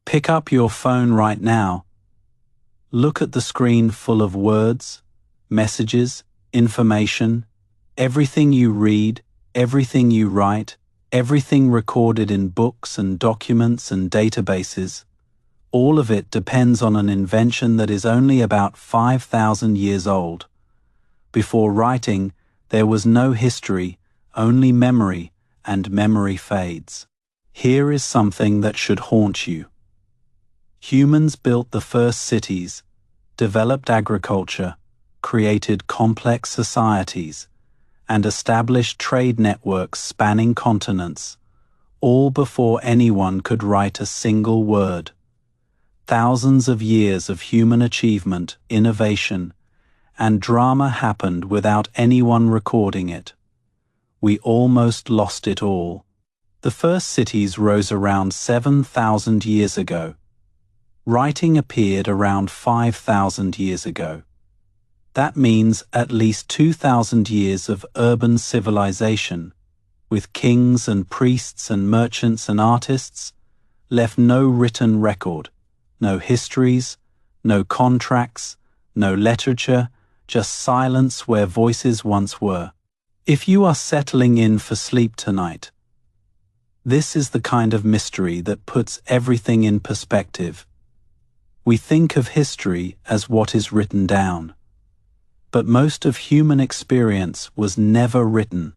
Pick up your phone right now. Look at the screen full of words, messages, information, everything you read, everything you write, everything recorded in books and documents and databases. All of it depends on an invention that is only about 5,000 years old. Before writing, there was no history, only memory, and memory fades. Here is something that should haunt you. Humans built the first cities, developed agriculture, created complex societies, and established trade networks spanning continents, all before anyone could write a single word. Thousands of years of human achievement, innovation, and drama happened without anyone recording it. We almost lost it all. The first cities rose around 7,000 years ago. Writing appeared around 5,000 years ago. That means at least 2,000 years of urban civilization, with kings and priests and merchants and artists, left no written record, no histories, no contracts, no literature, just silence where voices once were. If you are settling in for sleep tonight, this is the kind of mystery that puts everything in perspective. We think of history as what is written down, but most of human experience was never written.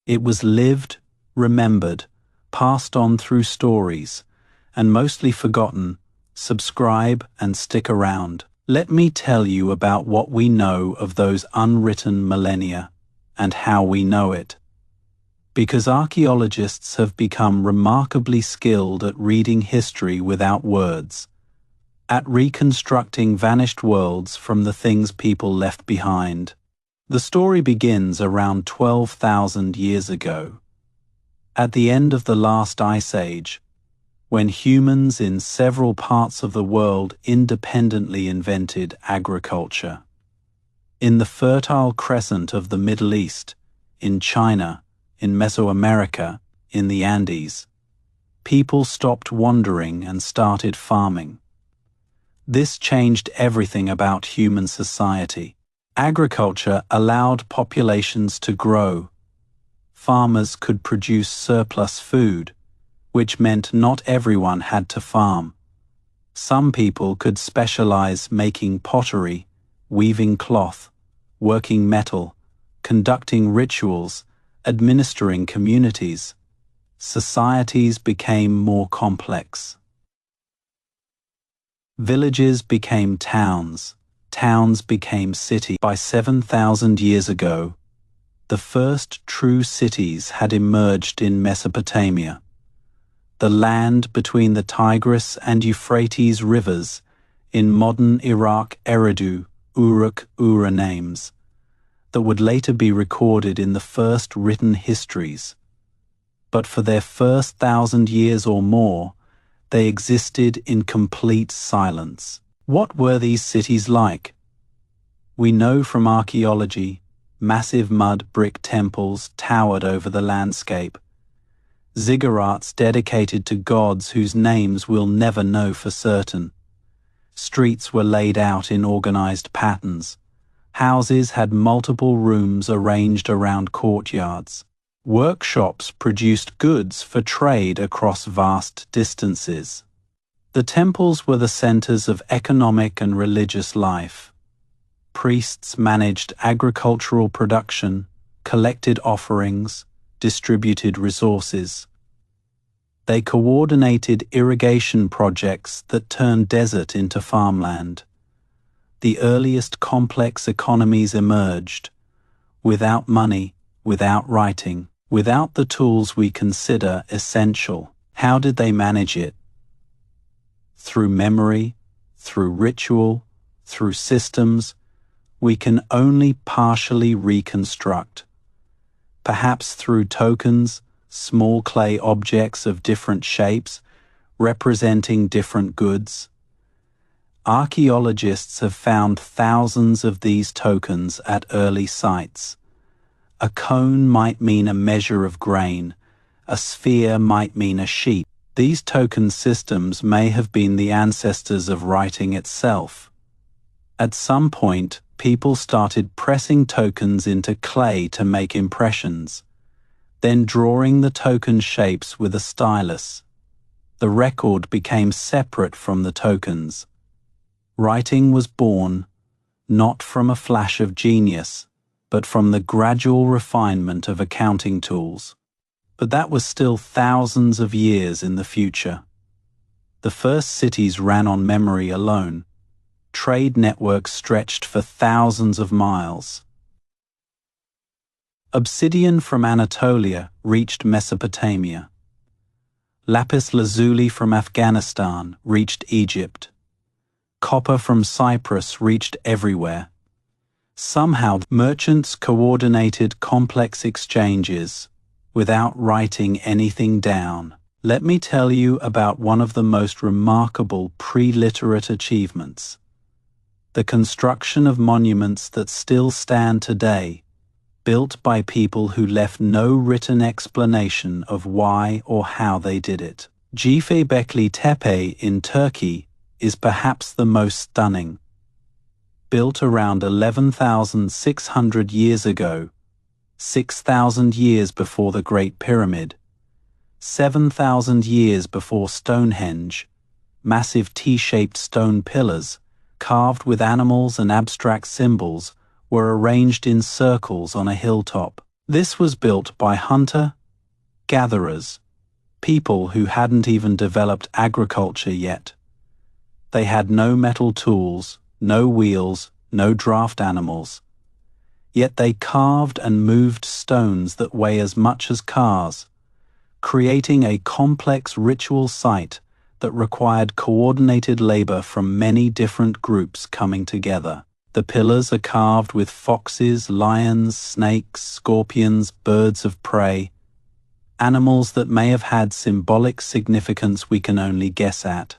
It was lived, remembered, passed on through stories, and mostly forgotten. Subscribe and stick around. Let me tell you about what we know of those unwritten millennia and how we know it. Because archaeologists have become remarkably skilled at reading history without words, at reconstructing vanished worlds from the things people left behind. The story begins around 12,000 years ago, at the end of the last ice age, when humans in several parts of the world independently invented agriculture. In the Fertile Crescent of the Middle East, in China, in Mesoamerica, in the Andes, people stopped wandering and started farming. This changed everything about human society. Agriculture allowed populations to grow. Farmers could produce surplus food, which meant not everyone had to farm. Some people could specialize making pottery, weaving cloth, working metal, conducting rituals, administering communities. Societies became more complex. Villages became towns, towns became cities. By 7,000 years ago, the first true cities had emerged in Mesopotamia. The land between the Tigris and Euphrates rivers, in modern Iraq, Eridu, Uruk, Ura names, that would later be recorded in the first written histories. But for their first 1,000 years or more, they existed in complete silence. What were these cities like? We know from archaeology, massive mud brick temples towered over the landscape. Ziggurats dedicated to gods whose names we'll never know for certain. Streets were laid out in organized patterns. Houses had multiple rooms arranged around courtyards. Workshops produced goods for trade across vast distances. The temples were the centers of economic and religious life. Priests managed agricultural production, collected offerings, distributed resources. They coordinated irrigation projects that turned desert into farmland. The earliest complex economies emerged, without money, without writing, without the tools we consider essential. How did they manage it? Through memory, through ritual, through systems, we can only partially reconstruct. Perhaps through tokens, small clay objects of different shapes, representing different goods. Archaeologists have found thousands of these tokens at early sites. A cone might mean a measure of grain, a sphere might mean a sheep. These token systems may have been the ancestors of writing itself. At some point, people started pressing tokens into clay to make impressions, then drawing the token shapes with a stylus. The record became separate from the tokens. Writing was born, not from a flash of genius, but from the gradual refinement of accounting tools. But that was still thousands of years in the future. The first cities ran on memory alone. Trade networks stretched for thousands of miles. Obsidian from Anatolia reached Mesopotamia. Lapis lazuli from Afghanistan reached Egypt. Copper from Cyprus reached everywhere. Somehow, merchants coordinated complex exchanges without writing anything down. Let me tell you about one of the most remarkable pre-literate achievements: the construction of monuments that still stand today, built by people who left no written explanation of why or how they did it. Göbekli Tepe in Turkey is perhaps the most stunning. Built around 11,600 years ago, 6,000 years before the Great Pyramid, 7,000 years before Stonehenge, massive T-shaped stone pillars, carved with animals and abstract symbols, were arranged in circles on a hilltop. This was built by hunter-gatherers, people who hadn't even developed agriculture yet. They had no metal tools, no wheels, no draft animals. Yet they carved and moved stones that weigh as much as cars, creating a complex ritual site that required coordinated labor from many different groups coming together. The pillars are carved with foxes, lions, snakes, scorpions, birds of prey, animals that may have had symbolic significance we can only guess at.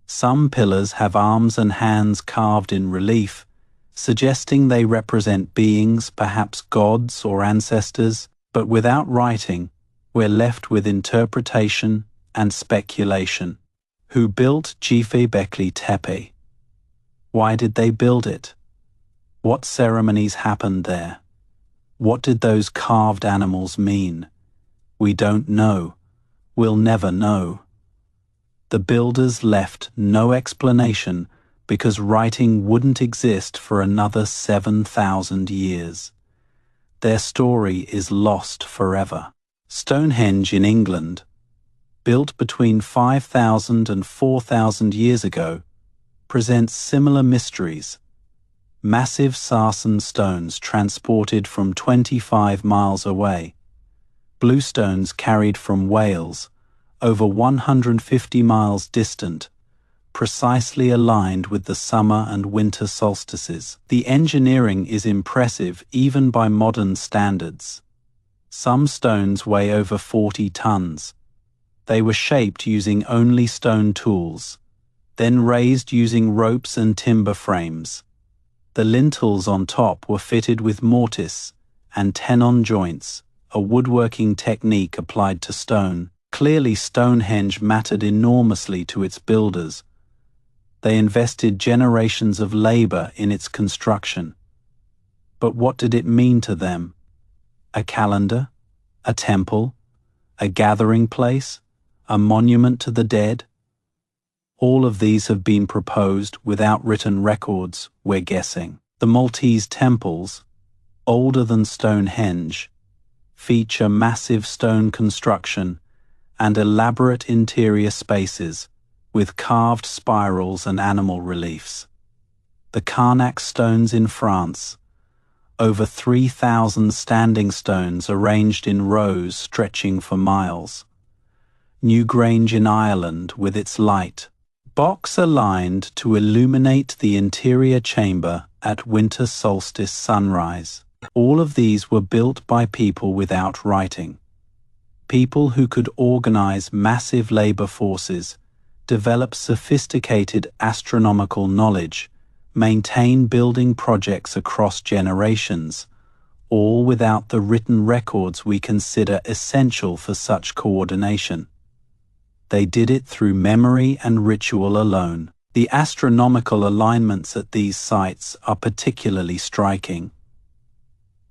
Some pillars have arms and hands carved in relief, suggesting they represent beings, perhaps gods or ancestors, but without writing, we're left with interpretation and speculation. Who built Göbekli Tepe? Why did they build it? What ceremonies happened there? What did those carved animals mean? We don't know. We'll never know. The builders left no explanation because writing wouldn't exist for another 7,000 years. Their story is lost forever. Stonehenge in England, built between 5,000 and 4,000 years ago, presents similar mysteries. Massive sarsen stones transported from 25 miles away, bluestones carried from Wales, over 150 miles distant, precisely aligned with the summer and winter solstices. The engineering is impressive even by modern standards. Some stones weigh over 40 tons. They were shaped using only stone tools, then raised using ropes and timber frames. The lintels on top were fitted with mortise and tenon joints, a woodworking technique applied to stone. Clearly, Stonehenge mattered enormously to its builders. They invested generations of labor in its construction. But what did it mean to them? A calendar? A temple? A gathering place? A monument to the dead? All of these have been proposed without written records, we're guessing. The Maltese temples, older than Stonehenge, feature massive stone construction and elaborate interior spaces with carved spirals and animal reliefs. The Carnac stones in France, over 3,000 standing stones arranged in rows stretching for miles. Newgrange in Ireland with its light box aligned to illuminate the interior chamber at winter solstice sunrise. All of these were built by people without writing. People who could organize massive labor forces, develop sophisticated astronomical knowledge, maintain building projects across generations, all without the written records we consider essential for such coordination. They did it through memory and ritual alone. The astronomical alignments at these sites are particularly striking.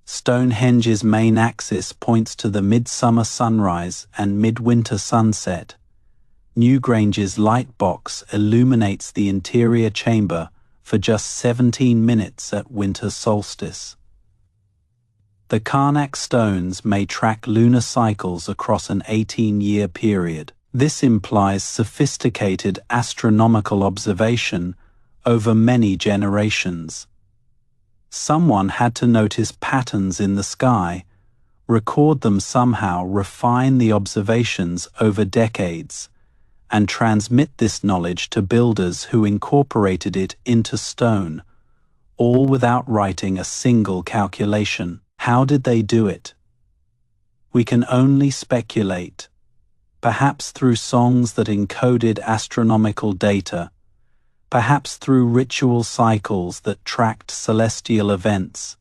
Stonehenge's main axis points to the midsummer sunrise and midwinter sunset. Newgrange's light box illuminates the interior chamber for just 17 minutes at winter solstice. The Karnak stones may track lunar cycles across an 18-year period. This implies sophisticated astronomical observation over many generations. Someone had to notice patterns in the sky, record them somehow, refine the observations over decades, and transmit this knowledge to builders who incorporated it into stone, all without writing a single calculation. How did they do it? We can only speculate. Perhaps through songs that encoded astronomical data, perhaps through ritual cycles that tracked celestial events,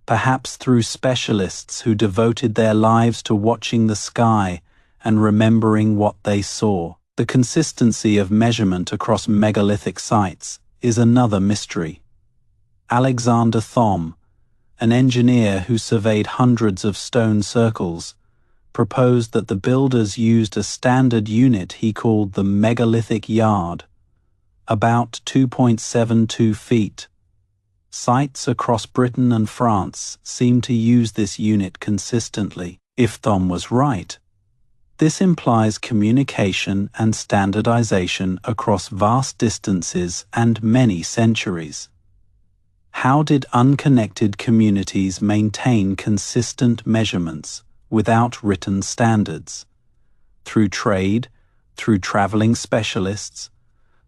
perhaps through specialists who devoted their lives to watching the sky and remembering what they saw. The consistency of measurement across megalithic sites is another mystery. Alexander Thom, an engineer who surveyed hundreds of stone circles, proposed that the builders used a standard unit he called the megalithic yard, about 2.72 feet. Sites across Britain and France seem to use this unit consistently. If Thom was right, this implies communication and standardization across vast distances and many centuries. How did unconnected communities maintain consistent measurements without written standards? Through trade, through traveling specialists,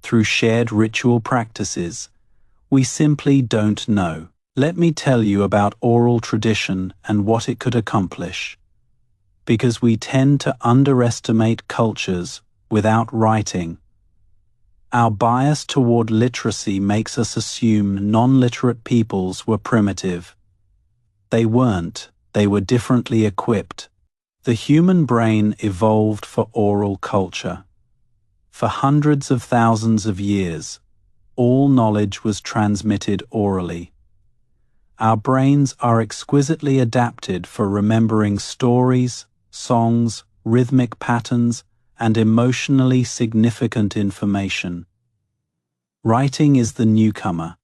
through shared ritual practices? We simply don't know. Let me tell you about oral tradition and what it could accomplish. Because we tend to underestimate cultures without writing. Our bias toward literacy makes us assume non-literate peoples were primitive. They weren't. They were differently equipped. The human brain evolved for oral culture. For hundreds of thousands of years, all knowledge was transmitted orally. Our brains are exquisitely adapted for remembering stories, songs, rhythmic patterns, and emotionally significant information. Writing is the newcomer.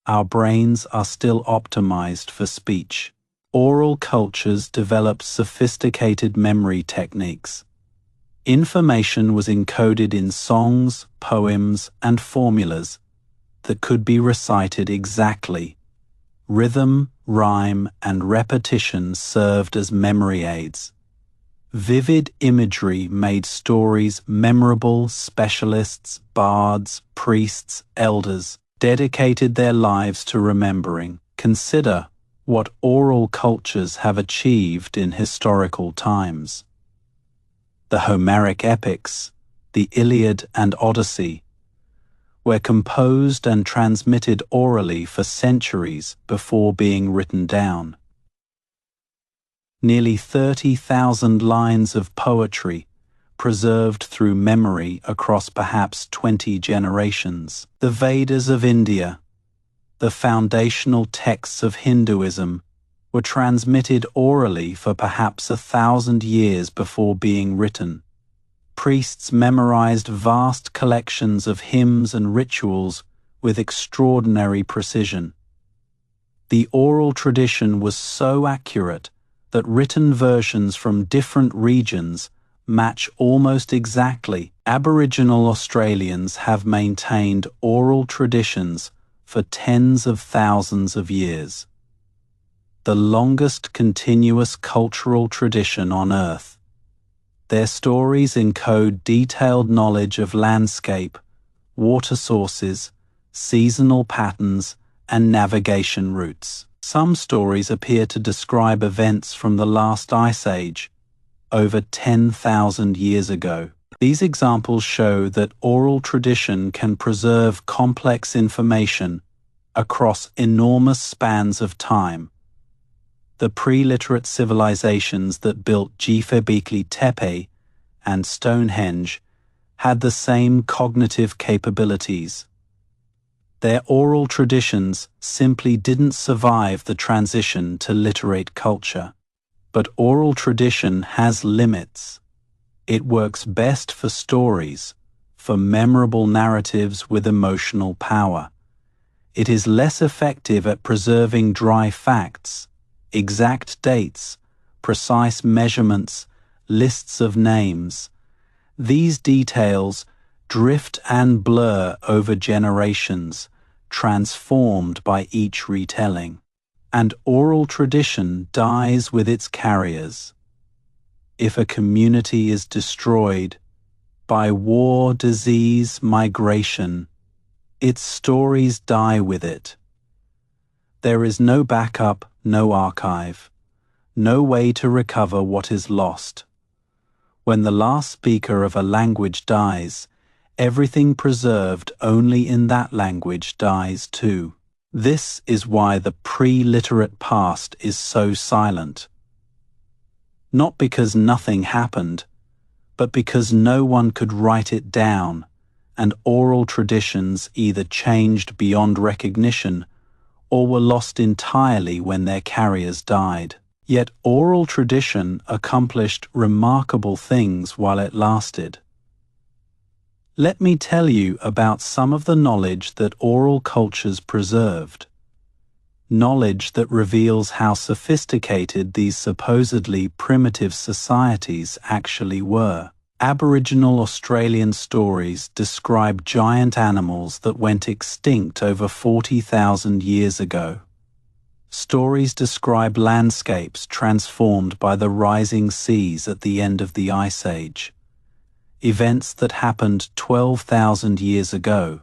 Our brains are still optimized for speech. Oral cultures developed sophisticated memory techniques. Information was encoded in songs, poems, and formulas that could be recited exactly. Rhythm, rhyme, and repetition served as memory aids. Vivid imagery made stories memorable. Specialists, bards, priests, elders dedicated their lives to remembering. Consider what oral cultures have achieved in historical times. The Homeric epics, the Iliad and Odyssey, were composed and transmitted orally for centuries before being written down. Nearly 30,000 lines of poetry preserved through memory across perhaps 20 generations. The Vedas of India, the foundational texts of Hinduism, were transmitted orally for perhaps 1,000 years before being written. Priests memorized vast collections of hymns and rituals with extraordinary precision. The oral tradition was so accurate that written versions from different regions match almost exactly. Aboriginal Australians have maintained oral traditions for tens of thousands of years. The longest continuous cultural tradition on Earth. Their stories encode detailed knowledge of landscape, water sources, seasonal patterns, and navigation routes. Some stories appear to describe events from the last ice age, over 10,000 years ago. These examples show that oral tradition can preserve complex information across enormous spans of time. The pre-literate civilizations that built Göbekli Tepe and Stonehenge had the same cognitive capabilities. Their oral traditions simply didn't survive the transition to literate culture. But oral tradition has limits. It works best for stories, for memorable narratives with emotional power. It is less effective at preserving dry facts, exact dates, precise measurements, lists of names. These details drift and blur over generations, transformed by each retelling. And oral tradition dies with its carriers. If a community is destroyed by war, disease, migration, its stories die with it. There is no backup, no archive, no way to recover what is lost. When the last speaker of a language dies, everything preserved only in that language dies too. This is why the pre-literate past is so silent. Not because nothing happened, but because no one could write it down, and oral traditions either changed beyond recognition or were lost entirely when their carriers died. Yet oral tradition accomplished remarkable things while it lasted. Let me tell you about some of the knowledge that oral cultures preserved. Knowledge that reveals how sophisticated these supposedly primitive societies actually were. Aboriginal Australian stories describe giant animals that went extinct over 40,000 years ago. Stories describe landscapes transformed by the rising seas at the end of the Ice Age. Events that happened 12,000 years ago.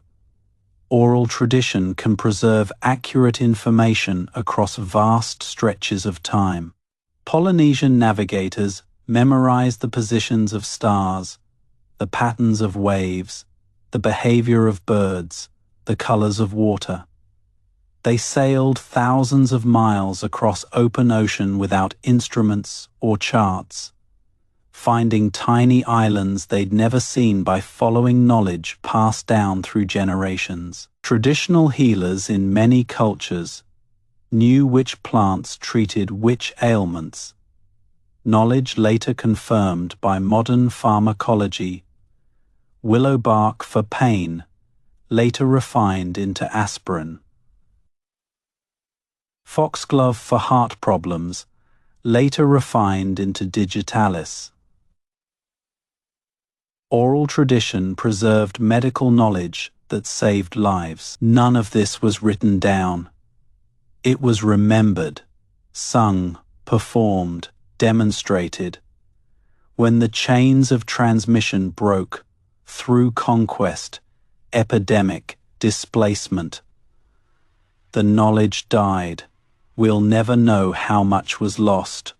Oral tradition can preserve accurate information across vast stretches of time. Polynesian navigators memorized the positions of stars, the patterns of waves, the behavior of birds, the colors of water. They sailed thousands of miles across open ocean without instruments or charts, finding tiny islands they'd never seen by following knowledge passed down through generations. Traditional healers in many cultures knew which plants treated which ailments, knowledge later confirmed by modern pharmacology. Willow bark for pain, later refined into aspirin. Foxglove for heart problems, later refined into digitalis. Oral tradition preserved medical knowledge that saved lives. None of this was written down. It was remembered, sung, performed, demonstrated. When the chains of transmission broke, through conquest, epidemic, displacement, the knowledge died. We'll never know how much was lost.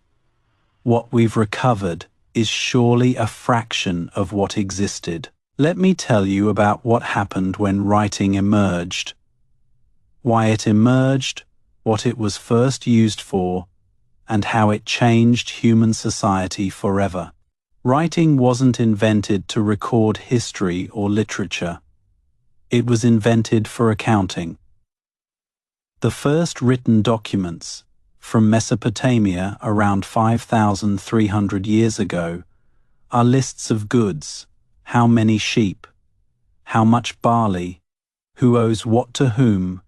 What we've recovered is surely a fraction of what existed. Let me tell you about what happened when writing emerged. Why it emerged, what it was first used for, and how it changed human society forever. Writing wasn't invented to record history or literature. It was invented for accounting. The first written documents, from Mesopotamia around 5,300 years ago, are lists of goods, how many sheep, how much barley, who owes what to whom,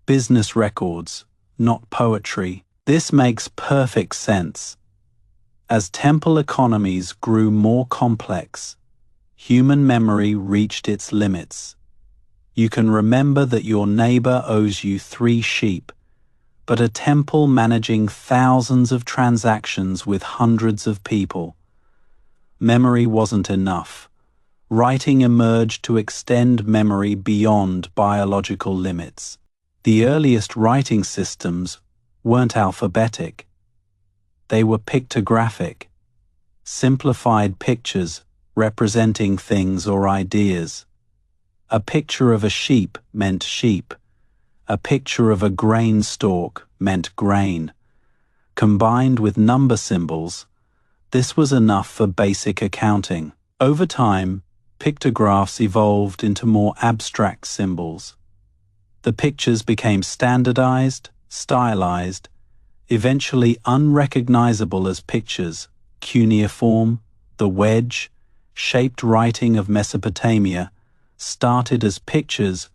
business records, not poetry. This makes perfect sense. As temple economies grew more complex, human memory reached its limits. You can remember that your neighbor owes you 3 sheep, but a temple managing thousands of transactions with hundreds of people. Memory wasn't enough. Writing emerged to extend memory beyond biological limits. The earliest writing systems weren't alphabetic. They were pictographic, simplified pictures representing things or ideas. A picture of a sheep meant sheep. A picture of a grain stalk meant grain. Combined with number symbols, this was enough for basic accounting. Over time, pictographs evolved into more abstract symbols. The pictures became standardized, stylized, eventually unrecognizable as pictures. Cuneiform, the wedge-shaped writing of Mesopotamia, started as pictures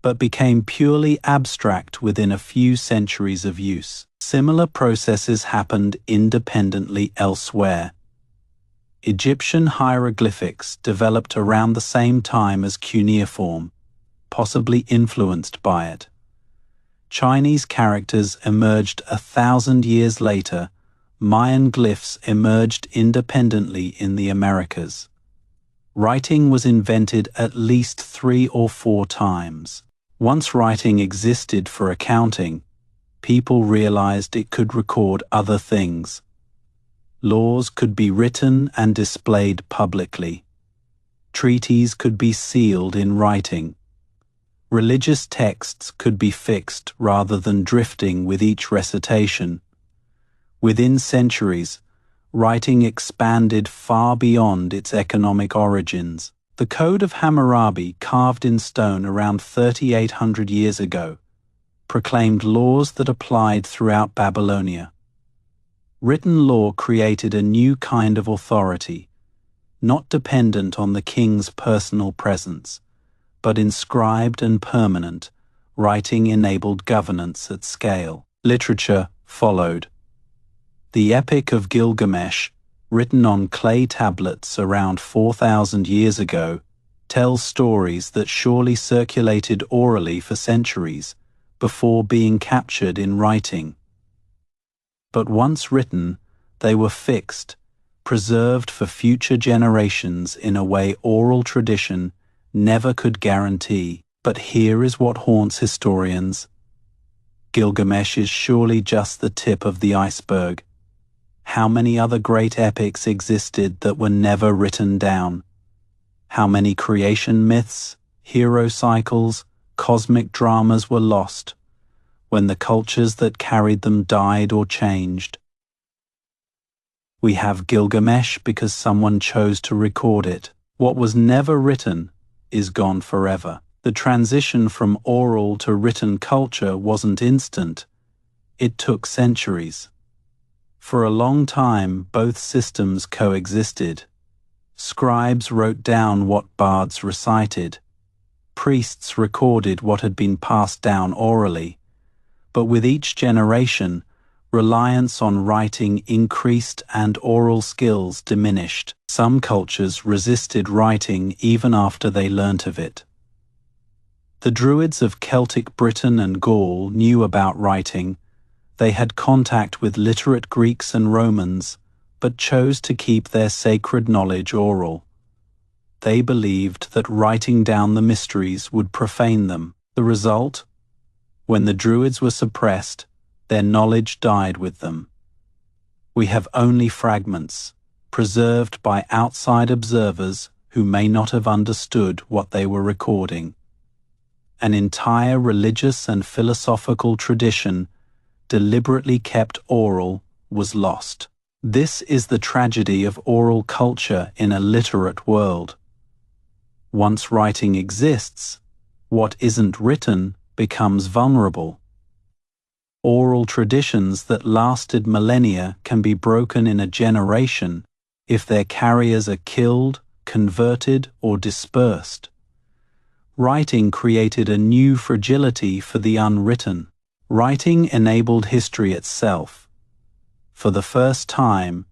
but became purely abstract within a few centuries of use. Similar processes happened independently elsewhere. Egyptian hieroglyphics developed around the same time as cuneiform, possibly influenced by it. Chinese characters emerged 1,000 years later. Mayan glyphs emerged independently in the Americas. Writing was invented at least 3 or 4 times. Once writing existed for accounting, people realized it could record other things. Laws could be written and displayed publicly. Treaties could be sealed in writing. Religious texts could be fixed rather than drifting with each recitation. Within centuries, writing expanded far beyond its economic origins. The Code of Hammurabi, carved in stone around 3,800 years ago, proclaimed laws that applied throughout Babylonia. Written law created a new kind of authority, not dependent on the king's personal presence, but inscribed and permanent. Writing enabled governance at scale. Literature followed. The Epic of Gilgamesh, written on clay tablets around 4,000 years ago, tells stories that surely circulated orally for centuries before being captured in writing. But once written, they were fixed, preserved for future generations in a way oral tradition never could guarantee. But here is what haunts historians. Gilgamesh is surely just the tip of the iceberg. How many other great epics existed that were never written down? How many creation myths, hero cycles, cosmic dramas were lost when the cultures that carried them died or changed? We have Gilgamesh because someone chose to record it. What was never written is gone forever. The transition from oral to written culture wasn't instant. It took centuries. For a long time, both systems coexisted. Scribes wrote down what bards recited. Priests recorded what had been passed down orally. But with each generation, reliance on writing increased and oral skills diminished. Some cultures resisted writing even after they learnt of it. The Druids of Celtic Britain and Gaul knew about writing. They had contact with literate Greeks and Romans, but chose to keep their sacred knowledge oral. They believed that writing down the mysteries would profane them. The result? When the Druids were suppressed, their knowledge died with them. We have only fragments, preserved by outside observers who may not have understood what they were recording. An entire religious and philosophical tradition, deliberately kept oral, was lost. This is the tragedy of oral culture in a literate world. Once writing exists, what isn't written becomes vulnerable. Oral traditions that lasted millennia can be broken in a generation if their carriers are killed, converted, or dispersed. Writing created a new fragility for the unwritten. Writing enabled history itself. For the first time,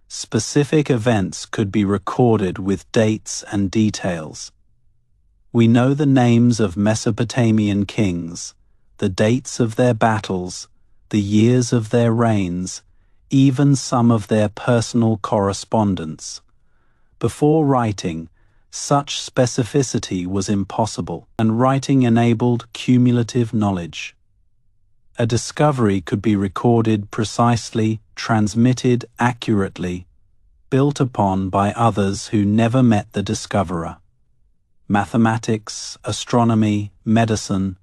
specific events could be recorded with dates and details. We know the names of Mesopotamian kings, the dates of their battles, the years of their reigns, even some of their personal correspondence. Before writing, such specificity was impossible, and writing enabled cumulative knowledge. A discovery could be recorded precisely, transmitted accurately, built upon by others who never met the discoverer. Mathematics, astronomy, medicine,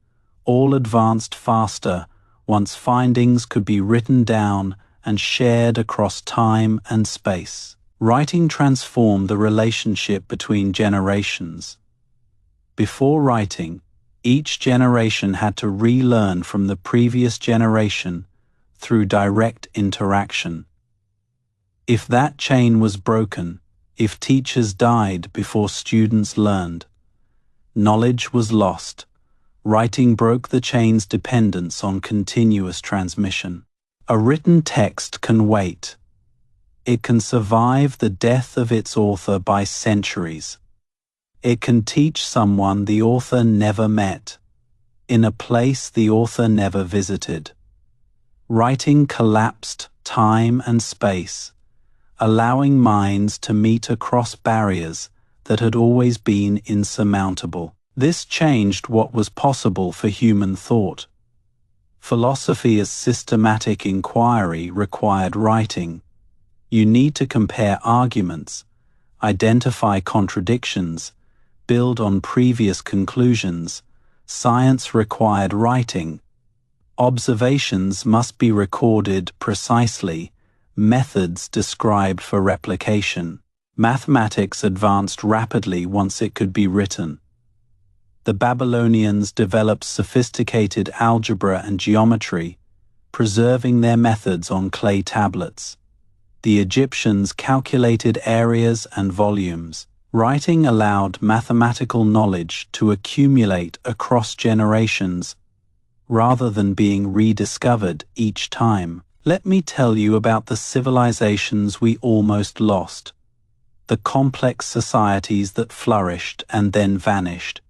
all advanced faster once findings could be written down and shared across time and space. Writing transformed the relationship between generations. Before writing, each generation had to relearn from the previous generation through direct interaction. If that chain was broken, if teachers died before students learned, knowledge was lost. Writing broke the chain's dependence on continuous transmission. A written text can wait. It can survive the death of its author by centuries. It can teach someone the author never met, in a place the author never visited. Writing collapsed time and space, allowing minds to meet across barriers that had always been insurmountable. This changed what was possible for human thought. Philosophy as systematic inquiry required writing. You need to compare arguments, identify contradictions, build on previous conclusions. Science required writing. Observations must be recorded precisely, methods described for replication. Mathematics advanced rapidly once it could be written. The Babylonians developed sophisticated algebra and geometry, preserving their methods on clay tablets. The Egyptians calculated areas and volumes. Writing allowed mathematical knowledge to accumulate across generations, rather than being rediscovered each time. Let me tell you about the civilizations we almost lost, the complex societies that flourished and then vanished,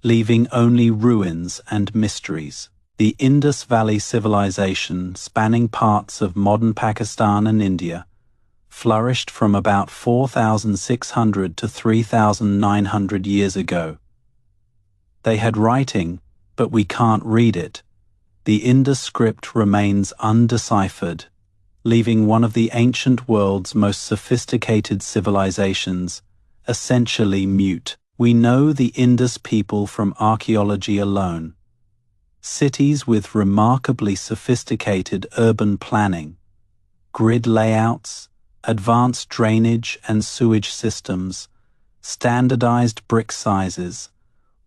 leaving only ruins and mysteries. The Indus Valley Civilization, spanning parts of modern Pakistan and India, flourished from about 4,600 to 3,900 years ago. They had writing, but we can't read it. The Indus script remains undeciphered, leaving one of the ancient world's most sophisticated civilizations essentially mute. We know the Indus people from archaeology alone. Cities with remarkably sophisticated urban planning, grid layouts, advanced drainage and sewage systems, standardized brick sizes,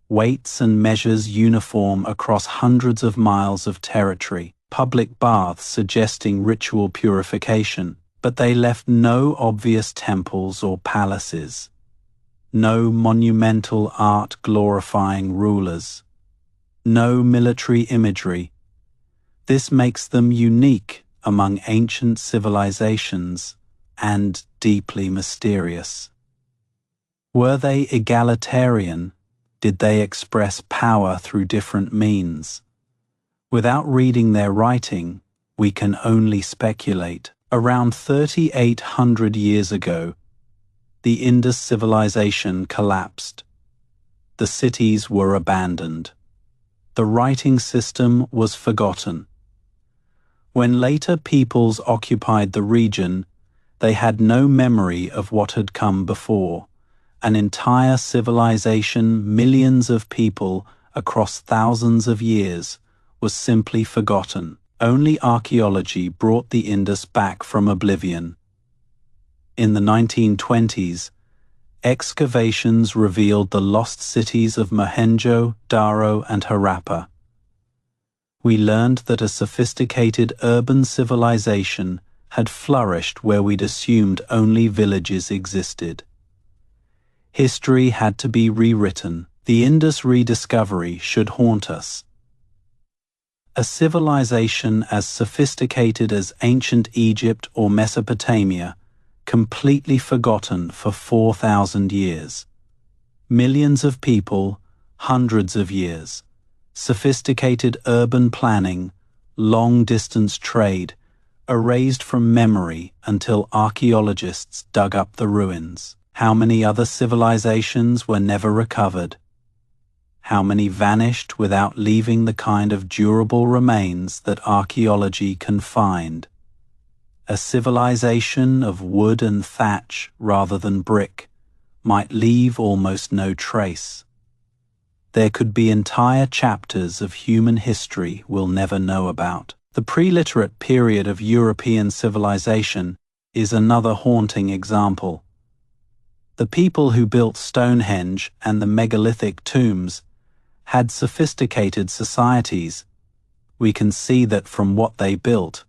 weights and measures uniform across hundreds of miles of territory, public baths suggesting ritual purification, but they left no obvious temples or palaces, no monumental art glorifying rulers, no military imagery. This makes them unique among ancient civilizations and deeply mysterious. Were they egalitarian? Did they express power through different means? Without reading their writing, we can only speculate. Around 3,800 years ago, the Indus civilization collapsed. The cities were abandoned. The writing system was forgotten. When later peoples occupied the region, they had no memory of what had come before. An entire civilization, millions of people across thousands of years, was simply forgotten. Only archaeology brought the Indus back from oblivion. In the 1920s, excavations revealed the lost cities of Mohenjo-Daro and Harappa. We learned that a sophisticated urban civilization had flourished where we'd assumed only villages existed. History had to be rewritten. The Indus rediscovery should haunt us. A civilization as sophisticated as ancient Egypt or Mesopotamia, completely forgotten for 4,000 years. Millions of people, hundreds of years. Sophisticated urban planning, long-distance trade, erased from memory until archaeologists dug up the ruins. How many other civilizations were never recovered? How many vanished without leaving the kind of durable remains that archaeology can find? A civilization of wood and thatch rather than brick might leave almost no trace. There could be entire chapters of human history we'll never know about. The pre-literate period of European civilization is another haunting example. The people who built Stonehenge and the megalithic tombs had sophisticated societies. We can see that from what they built,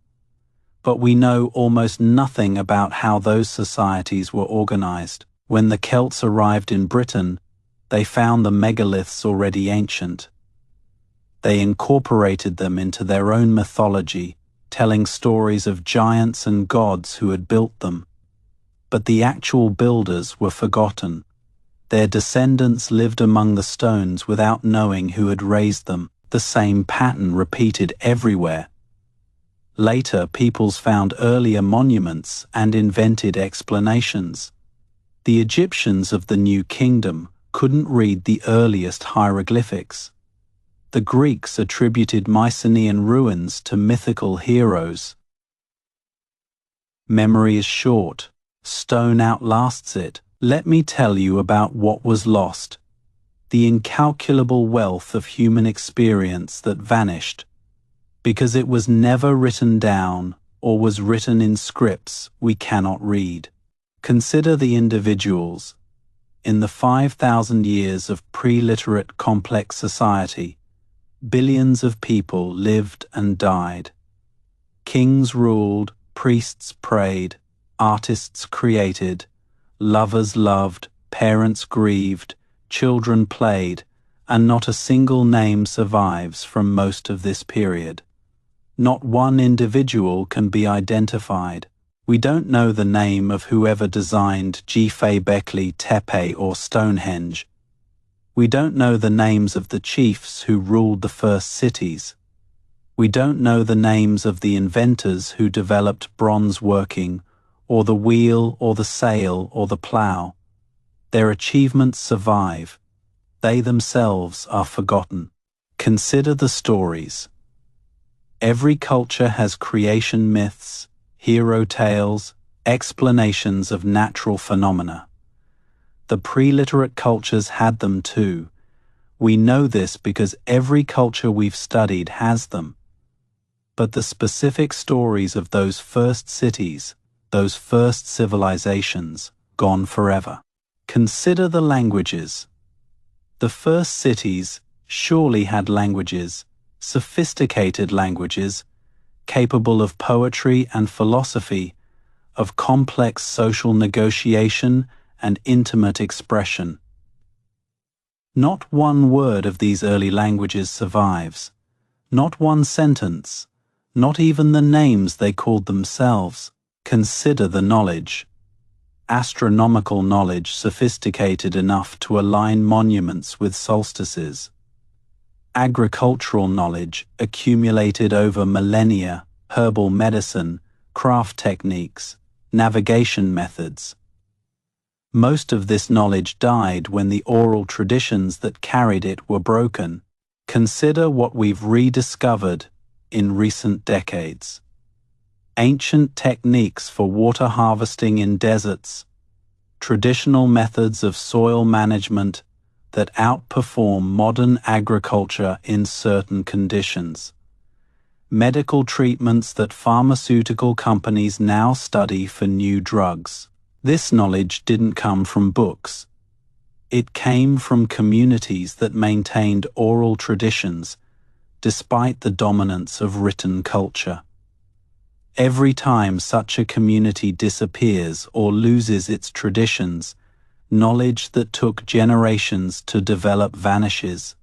but we know almost nothing about how those societies were organized. When the Celts arrived in Britain, they found the megaliths already ancient. They incorporated them into their own mythology, telling stories of giants and gods who had built them. But the actual builders were forgotten. Their descendants lived among the stones without knowing who had raised them. The same pattern repeated everywhere. Later, peoples found earlier monuments and invented explanations. The Egyptians of the New Kingdom couldn't read the earliest hieroglyphics. The Greeks attributed Mycenaean ruins to mythical heroes. Memory is short. Stone outlasts it. Let me tell you about what was lost. The incalculable wealth of human experience that vanished, because it was never written down or was written in scripts we cannot read. Consider the individuals. In the 5,000 years of pre-literate complex society, billions of people lived and died. Kings ruled, priests prayed, artists created, lovers loved, parents grieved, children played, and not a single name survives from most of this period. Not one individual can be identified. We don't know the name of whoever designed Göbekli Tepe or Stonehenge. We don't know the names of the chiefs who ruled the first cities. We don't know the names of the inventors who developed bronze working, or the wheel, or the sail, or the plough. Their achievements survive. They themselves are forgotten. Consider the stories. Every culture has creation myths, hero tales, explanations of natural phenomena. The pre-literate cultures had them too. We know this because every culture we've studied has them. But the specific stories of those first cities, those first civilizations, gone forever. Consider the languages. The first cities surely had languages, sophisticated languages, capable of poetry and philosophy, of complex social negotiation and intimate expression. Not one word of these early languages survives, not one sentence, not even the names they called themselves. Consider the knowledge. Astronomical knowledge sophisticated enough to align monuments with solstices. Agricultural knowledge accumulated over millennia, herbal medicine, craft techniques, navigation methods. Most of this knowledge died when the oral traditions that carried it were broken. Consider what we've rediscovered in recent decades. Ancient techniques for water harvesting in deserts, traditional methods of soil management that outperform modern agriculture in certain conditions, medical treatments that pharmaceutical companies now study for new drugs. This knowledge didn't come from books. It came from communities that maintained oral traditions despite the dominance of written culture. Every time such a community disappears or loses its traditions, knowledge that took generations to develop vanishes.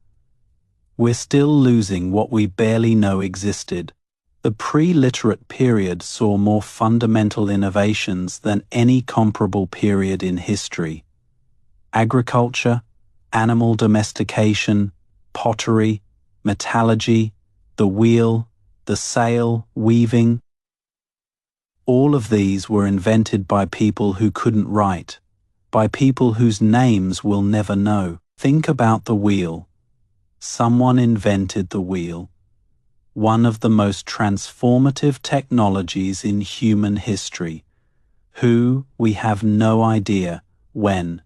We're still losing what we barely know existed. The pre-literate period saw more fundamental innovations than any comparable period in history. Agriculture, animal domestication, pottery, metallurgy, the wheel, the sail, weaving. All of these were invented by people who couldn't write, by people whose names we'll never know. Think about the wheel. Someone invented the wheel, one of the most transformative technologies in human history. Who, we have no idea. When,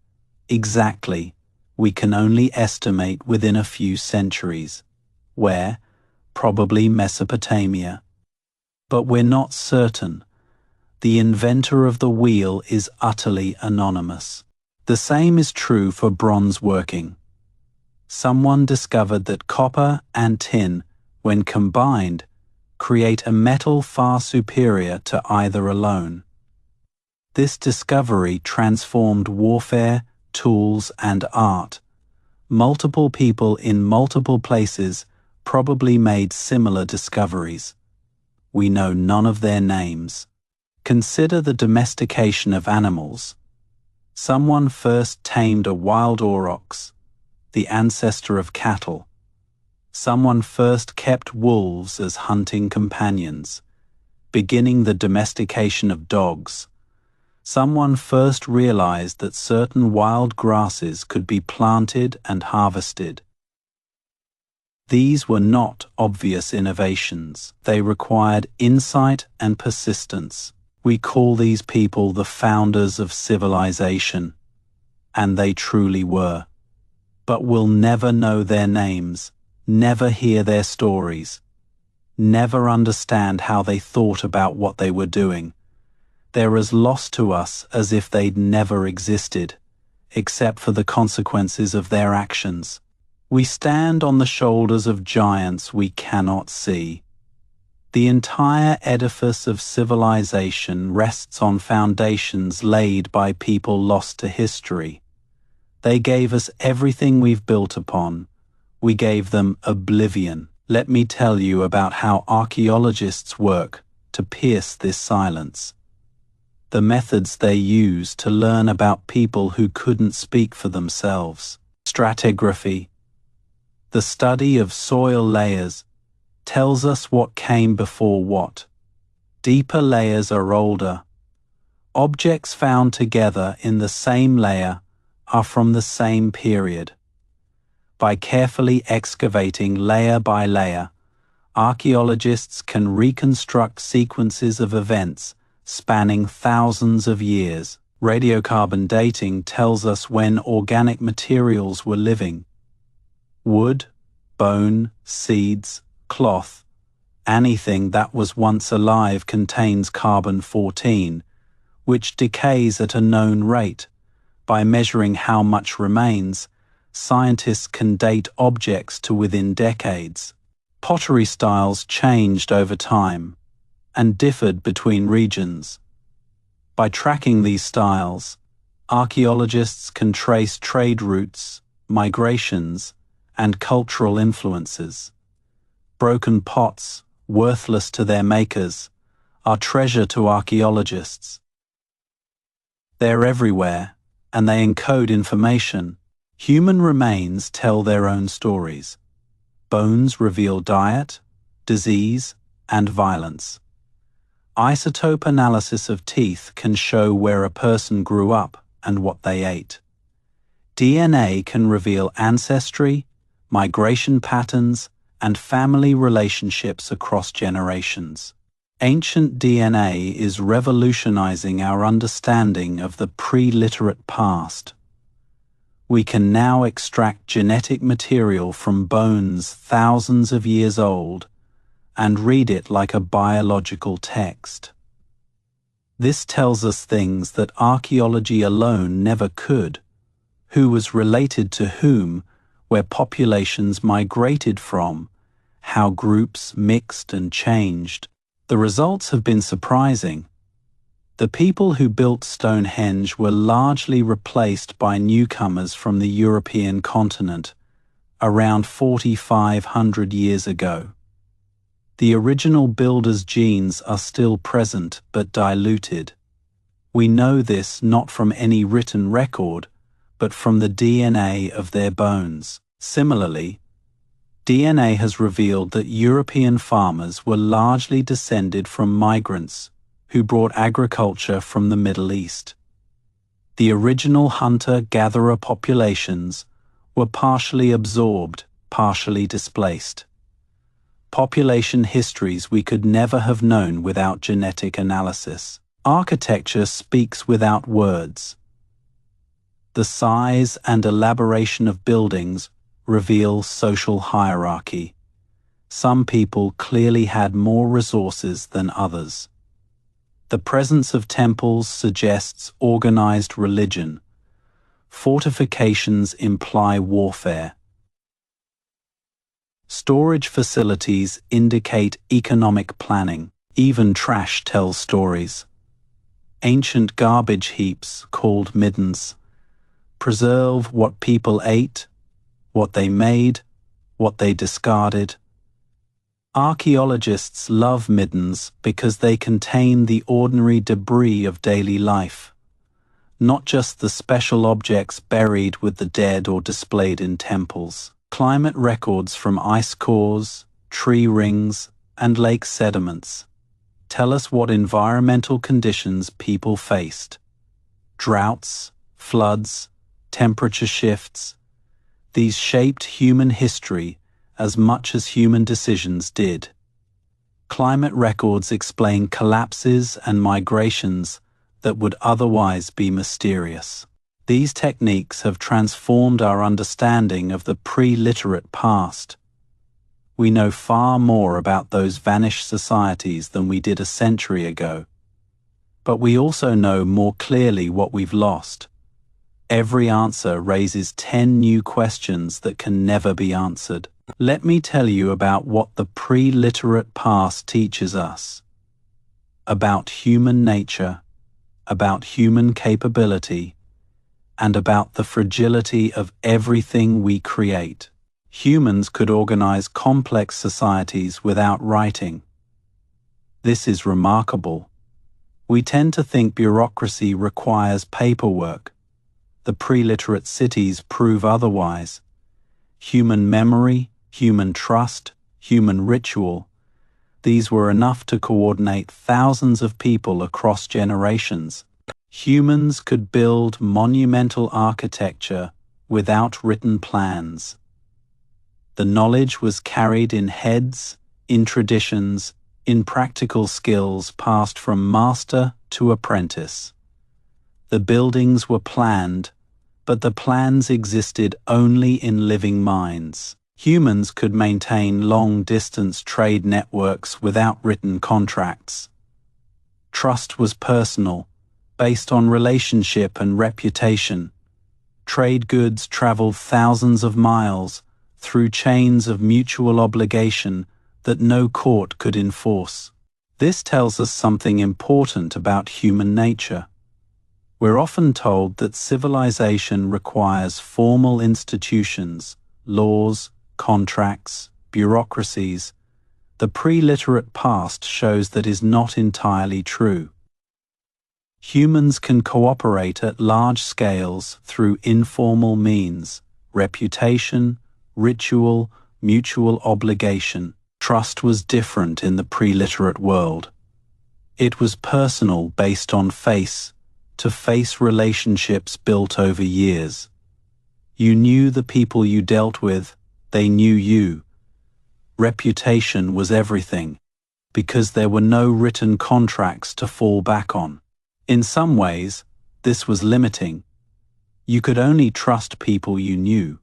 exactly, we can only estimate within a few centuries. Where? Probably Mesopotamia. But we're not certain. the inventor of the wheel is utterly anonymous. The same is true for bronze working. Someone discovered that copper and tin, when combined, create a metal far superior to either alone. This discovery transformed warfare, tools, and art. Multiple people in multiple places probably made similar discoveries. We know none of their names. Consider the domestication of animals. Someone first tamed a wild aurochs, the ancestor of cattle. Someone first kept wolves as hunting companions, beginning the domestication of dogs. Someone first realized that certain wild grasses could be planted and harvested. These were not obvious innovations. They required insight and persistence. We call these people the founders of civilization, and they truly were. But we'll never know their names, never hear their stories, never understand how they thought about what they were doing. They're as lost to us as if they'd never existed, except for the consequences of their actions. We stand on the shoulders of giants we cannot see. The entire edifice of civilization rests on foundations laid by people lost to history. They gave us everything we've built upon. We gave them oblivion. Let me tell you about how archaeologists work to pierce this silence. The methods they use to learn about people who couldn't speak for themselves. Stratigraphy, the study of soil layers, tells us what came before what. Deeper layers are older. Objects found together in the same layer are from the same period. By carefully excavating layer by layer, archaeologists can reconstruct sequences of events spanning thousands of years. Radiocarbon dating tells us when organic materials were living. Wood, bone, seeds, cloth, anything that was once alive contains carbon-14, which decays at a known rate. By measuring how much remains, scientists can date objects to within decades. Pottery styles changed over time and differed between regions. By tracking these styles, archaeologists can trace trade routes, migrations, and cultural influences. Broken pots, worthless to their makers, are treasure to archaeologists. They're everywhere, and they encode information. Human remains tell their own stories. Bones reveal diet, disease, and violence. Isotope analysis of teeth can show where a person grew up and what they ate. DNA can reveal ancestry, migration patterns, and family relationships across generations. Ancient DNA is revolutionizing our understanding of the pre-literate past. We can now extract genetic material from bones thousands of years old and read it like a biological text. This tells us things that archaeology alone never could. Who was related to whom, where populations migrated from, how groups mixed and changed. The results have been surprising. The people who built Stonehenge were largely replaced by newcomers from the European continent around 4,500 years ago. The original builders' genes are still present but diluted. We know this not from any written record, but from the DNA of their bones. Similarly, DNA has revealed that European farmers were largely descended from migrants who brought agriculture from the Middle East. The original hunter-gatherer populations were partially absorbed, partially displaced. Population histories we could never have known without genetic analysis. Architecture speaks without words. The size and elaboration of buildings reveal social hierarchy. Some people clearly had more resources than others. The presence of temples suggests organized religion. Fortifications imply warfare. Storage facilities indicate economic planning. Even trash tells stories. Ancient garbage heaps, called middens, preserve what people ate, what they made, what they discarded. Archaeologists love middens because they contain the ordinary debris of daily life, not just the special objects buried with the dead or displayed in temples. Climate records from ice cores, tree rings, and lake sediments tell us what environmental conditions people faced. Droughts, floods, temperature shifts. These shaped human history as much as human decisions did. Climate records explain collapses and migrations that would otherwise be mysterious. These techniques have transformed our understanding of the pre-literate past. We know far more about those vanished societies than we did a century ago. But we also know more clearly what we've lost. Every answer raises 10 new questions that can never be answered. Let me tell you about what the pre-literate past teaches us. About human nature, about human capability, and about the fragility of everything we create. Humans could organize complex societies without writing. This is remarkable. We tend to think bureaucracy requires paperwork. The pre-literate cities prove otherwise. Human memory, human trust, human ritual, these were enough to coordinate thousands of people across generations. Humans could build monumental architecture without written plans. The knowledge was carried in heads, in traditions, in practical skills passed from master to apprentice. The buildings were planned, but the plans existed only in living minds. Humans could maintain long-distance trade networks without written contracts. Trust was personal, based on relationship and reputation. Trade goods traveled thousands of miles through chains of mutual obligation that no court could enforce. This tells us something important about human nature. We're often told that civilization requires formal institutions, laws, contracts, bureaucracies. The pre-literate past shows that is not entirely true. Humans can cooperate at large scales through informal means, reputation, ritual, mutual obligation. Trust was different in the pre-literate world. It was personal, based on face-to-face relationships built over years. You knew the people you dealt with, they knew you. Reputation was everything, because there were no written contracts to fall back on. In some ways, this was limiting. You could only trust people you knew.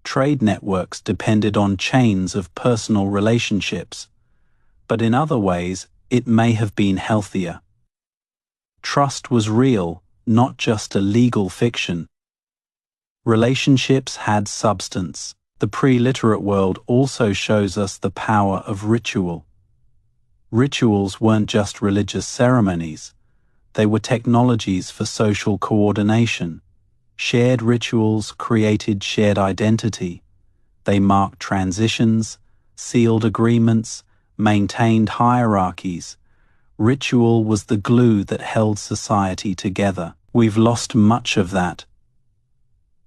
Trade networks depended on chains of personal relationships, but in other ways, it may have been healthier. Trust was real, not just a legal fiction. Relationships had substance. The pre-literate world also shows us the power of ritual. Rituals weren't just religious ceremonies. They were technologies for social coordination. Shared rituals created shared identity. They marked transitions, sealed agreements, maintained hierarchies. Ritual was the glue that held society together. We've lost much of that.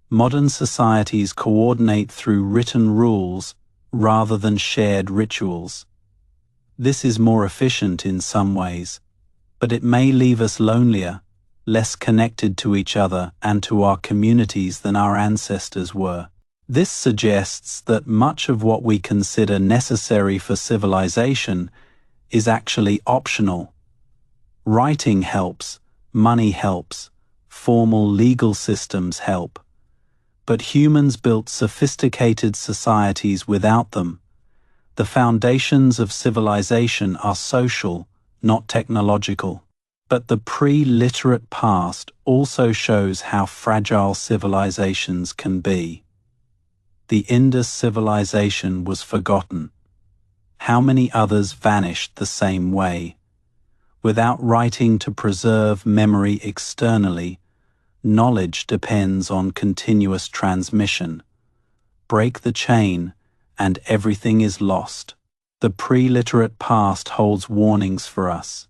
Modern societies coordinate through written rules rather than shared rituals. This is more efficient in some ways, but it may leave us lonelier, less connected to each other and to our communities than our ancestors were. This suggests that much of what we consider necessary for civilization is actually optional. Writing helps, money helps, formal legal systems help. But humans built sophisticated societies without them. The foundations of civilization are social, not technological. But the pre-literate past also shows how fragile civilizations can be. The Indus civilization was forgotten. How many others vanished the same way? Without writing to preserve memory externally, knowledge depends on continuous transmission. Break the chain, and everything is lost. The pre-literate past holds warnings for us.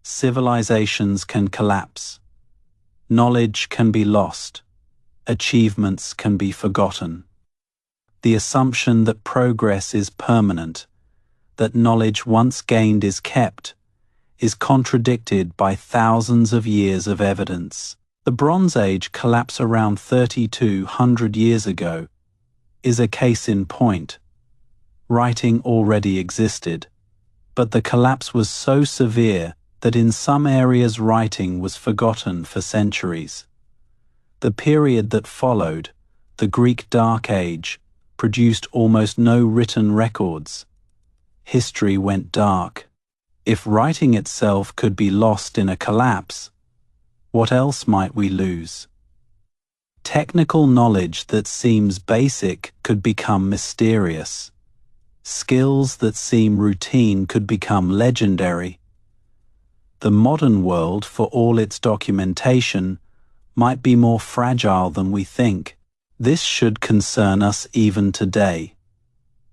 Civilizations can collapse. Knowledge can be lost. Achievements can be forgotten. The assumption that progress is permanent, that knowledge once gained is kept, is contradicted by thousands of years of evidence. The Bronze Age collapse around 3,200 years ago is a case in point. Writing already existed, but the collapse was so severe that in some areas writing was forgotten for centuries. The period that followed, the Greek Dark Age, produced almost no written records. History went dark. If writing itself could be lost in a collapse, what else might we lose? Technical knowledge that seems basic could become mysterious. Skills that seem routine could become legendary. The modern world, for all its documentation, might be more fragile than we think. This should concern us even today.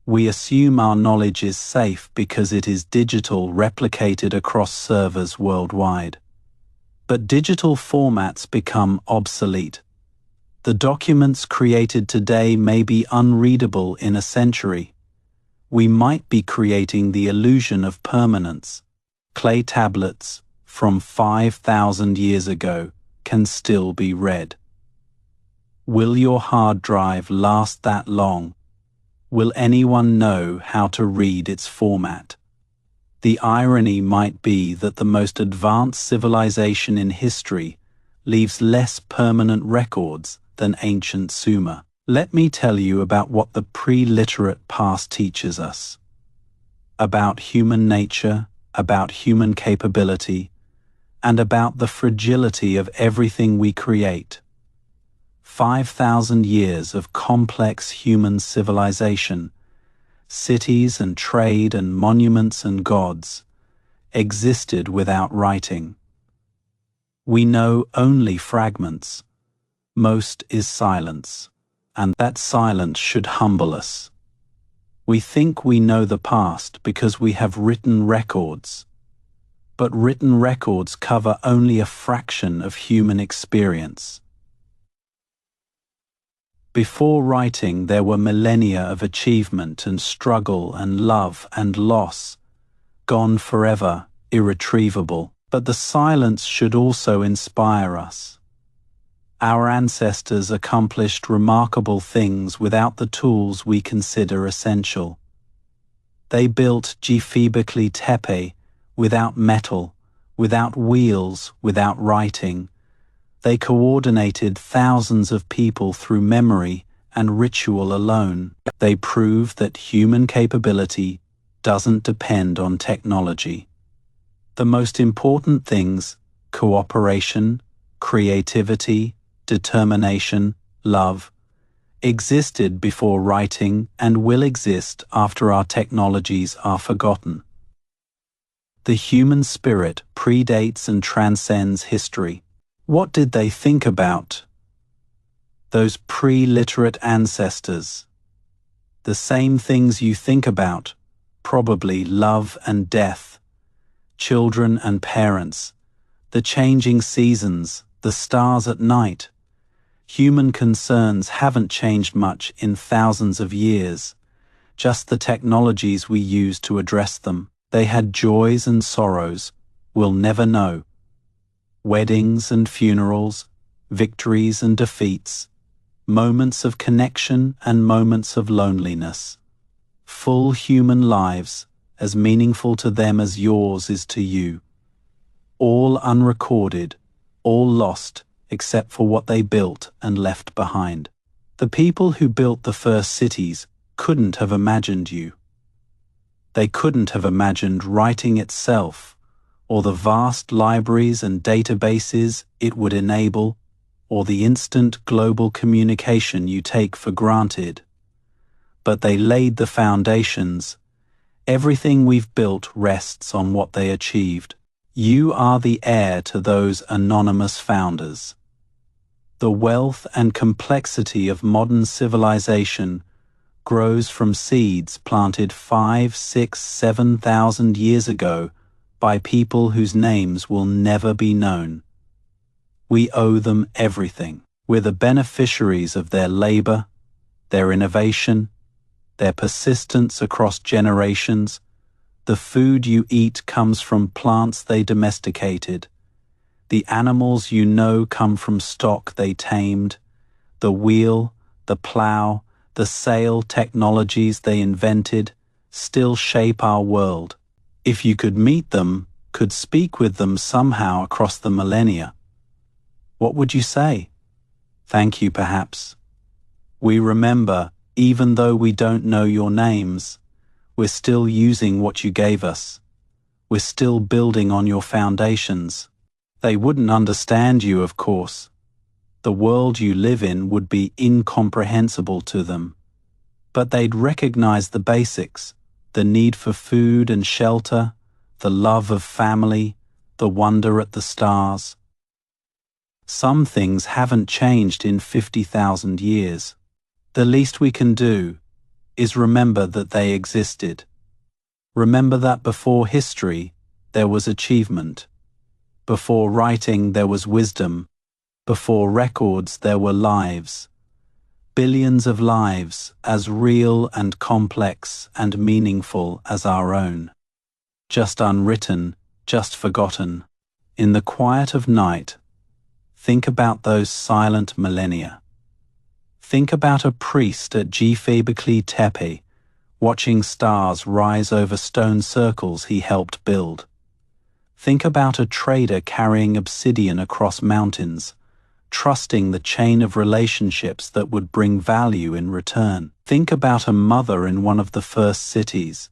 We assume our knowledge is safe because it is digital, replicated across servers worldwide. But digital formats become obsolete. The documents created today may be unreadable in a century. We might be creating the illusion of permanence. Clay tablets from 5,000 years ago can still be read. Will your hard drive last that long? Will anyone know how to read its format? The irony might be that the most advanced civilization in history leaves less permanent records than ancient Sumer. Let me tell you about what the pre-literate past teaches us. About human nature, about human capability, and about the fragility of everything we create. 5,000 years of complex human civilization, cities and trade and monuments and gods, existed without writing. We know only fragments. Most is silence, and that silence should humble us. We think we know the past because we have written records, but written records cover only a fraction of human experience. Before writing, there were millennia of achievement and struggle and love and loss, gone forever, irretrievable. But the silence should also inspire us. Our ancestors accomplished remarkable things without the tools we consider essential. They built Göbekli Tepe without metal, without wheels, without writing. They coordinated thousands of people through memory and ritual alone. They prove that human capability doesn't depend on technology. The most important things, cooperation, creativity, determination, love, existed before writing and will exist after our technologies are forgotten. The human spirit predates and transcends history. What did they think about? Those pre-literate ancestors. The same things you think about, probably love and death, children and parents, the changing seasons, the stars at night. Human concerns haven't changed much in thousands of years, just the technologies we use to address them. They had joys and sorrows we'll never know. Weddings and funerals, victories and defeats, moments of connection and moments of loneliness. Full human lives, as meaningful to them as yours is to you. All unrecorded, all lost except for what they built and left behind. The people who built the first cities couldn't have imagined you. They couldn't have imagined writing itself, or the vast libraries and databases it would enable, or the instant global communication you take for granted. But they laid the foundations. Everything we've built rests on what they achieved. You are the heir to those anonymous founders. The wealth and complexity of modern civilization grows from seeds planted 5, 6, 7,000 years ago by people whose names will never be known. We owe them everything. We're the beneficiaries of their labor, their innovation, their persistence across generations. The food you eat comes from plants they domesticated. The animals you know come from stock they tamed. The wheel, the plow, the sail technologies they invented still shape our world. If you could meet them, could speak with them somehow across the millennia, what would you say? Thank you, perhaps. We remember, even though we don't know your names, we're still using what you gave us. We're still building on your foundations. They wouldn't understand you, of course. The world you live in would be incomprehensible to them. But they'd recognize the basics, the need for food and shelter, the love of family, the wonder at the stars. Some things haven't changed in 50,000 years. The least we can do is remember that they existed. Remember that before history, there was achievement. Before writing, there was wisdom. Before records, there were lives. Billions of lives, as real and complex and meaningful as our own. Just unwritten, just forgotten. In the quiet of night, think about those silent millennia. Think about a priest at Göbekli Tepe, watching stars rise over stone circles he helped build. Think about a trader carrying obsidian across mountains, trusting the chain of relationships that would bring value in return. Think about a mother in one of the first cities,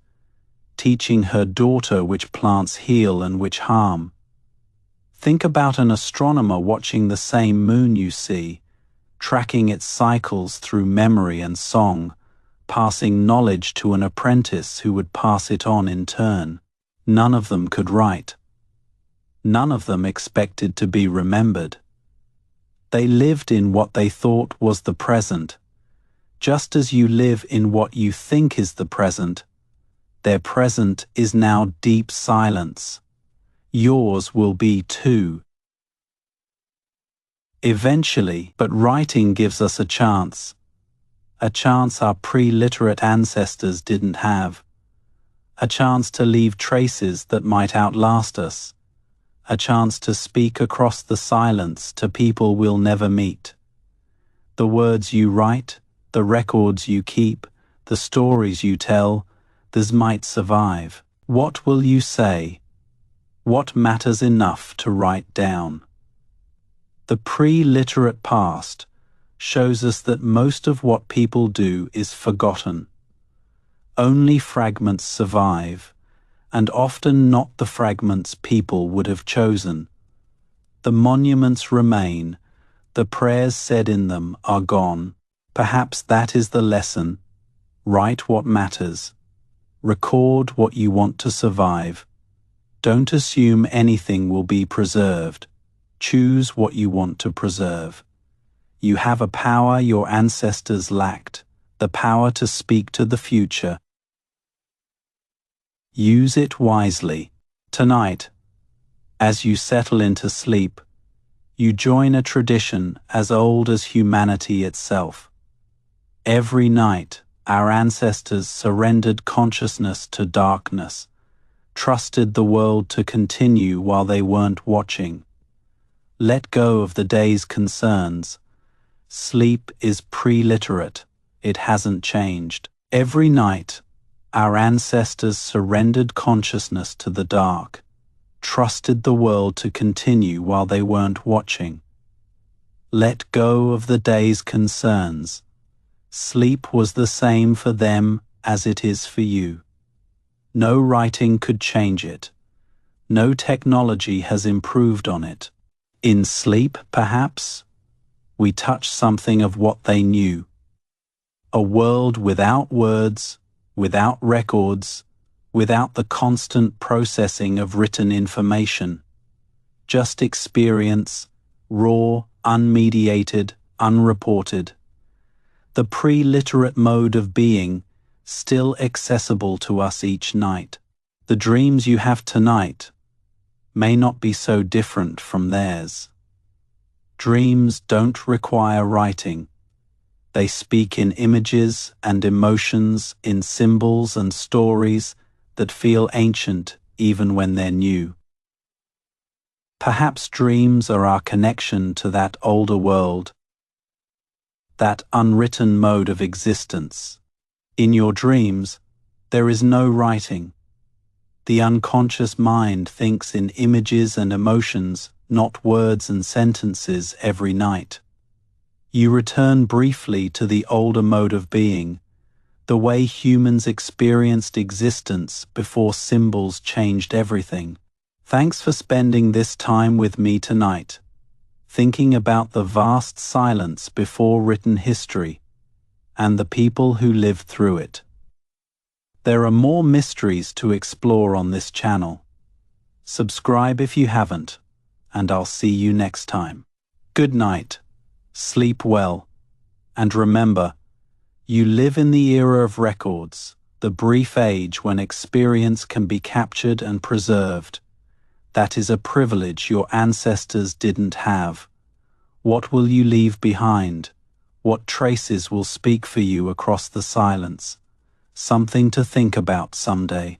teaching her daughter which plants heal and which harm. Think about an astronomer watching the same moon you see, tracking its cycles through memory and song, passing knowledge to an apprentice who would pass it on in turn. None of them could write. None of them expected to be remembered. They lived in what they thought was the present. Just as you live in what you think is the present, their present is now deep silence. Yours will be too. Eventually, but writing gives us a chance our pre-literate ancestors didn't have, a chance to leave traces that might outlast us, a chance to speak across the silence to people we'll never meet. The words you write, the records you keep, the stories you tell, these might survive. What will you say? What matters enough to write down? The pre-literate past shows us that most of what people do is forgotten. Only fragments survive, and often not the fragments people would have chosen. The monuments remain, the prayers said in them are gone. Perhaps that is the lesson. Write what matters. Record what you want to survive. Don't assume anything will be preserved. Choose what you want to preserve. You have a power your ancestors lacked, the power to speak to the future. Use it wisely. Tonight, as you settle into sleep, you join a tradition as old as humanity itself. Every night, our ancestors surrendered consciousness to darkness, trusted the world to continue while they weren't watching. Let go of the day's concerns. Sleep is pre-literate. It hasn't changed. Every night, our ancestors surrendered consciousness to the dark, trusted the world to continue while they weren't watching. Let go of the day's concerns. Sleep was the same for them as it is for you. No writing could change it. No technology has improved on it. In sleep, perhaps, we touch something of what they knew. A world without words, without records, without the constant processing of written information. Just experience, raw, unmediated, unreported. The pre-literate mode of being, still accessible to us each night. The dreams you have tonight may not be so different from theirs. Dreams don't require writing. They speak in images and emotions, in symbols and stories that feel ancient even when they're new. Perhaps dreams are our connection to that older world, that unwritten mode of existence. In your dreams, there is no writing. The unconscious mind thinks in images and emotions, not words and sentences, every night. You return briefly to the older mode of being, the way humans experienced existence before symbols changed everything. Thanks for spending this time with me tonight, thinking about the vast silence before written history and the people who lived through it. There are more mysteries to explore on this channel. Subscribe if you haven't, and I'll see you next time. Good night, sleep well, and remember, you live in the era of records, the brief age when experience can be captured and preserved. That is a privilege your ancestors didn't have. What will you leave behind? What traces will speak for you across the silence? Something to think about someday.